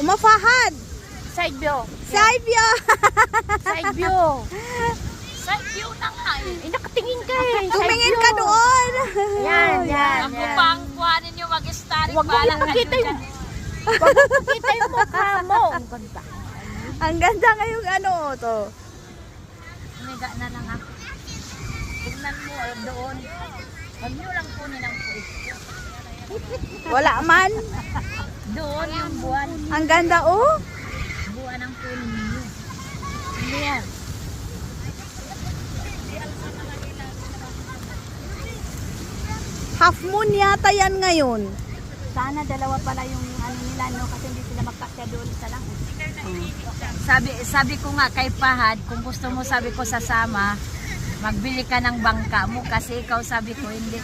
Mafahad. Side view. Side view. Side view. Side view na nga eh. Nakatingin ka eh. Tumingin ka doon. Yan, yan. Ako pang kuhanin nyo mag-starring. Huwag mo ipakita yung... Huwag mo ipakita yung mukha mo. Ang ganda. Ang ganda ngayong ano to. Umiga na lang ako. Tignan mo doon. Huwag nyo lang kunin ang puwis. Wala man. Doon yung buwan. Ang ganda oh. Buwan ang kunin nyo. Hindi yan. Half moon yata yan ngayon. Sana dalawa pala yung ano nila, no? Kasi hindi sila magkasya doon sa lang. Sabi ko nga kay Pahad, kung gusto mo sabi ko sasama, magbili ka ng bangka mo kasi ikaw sabi ko hindi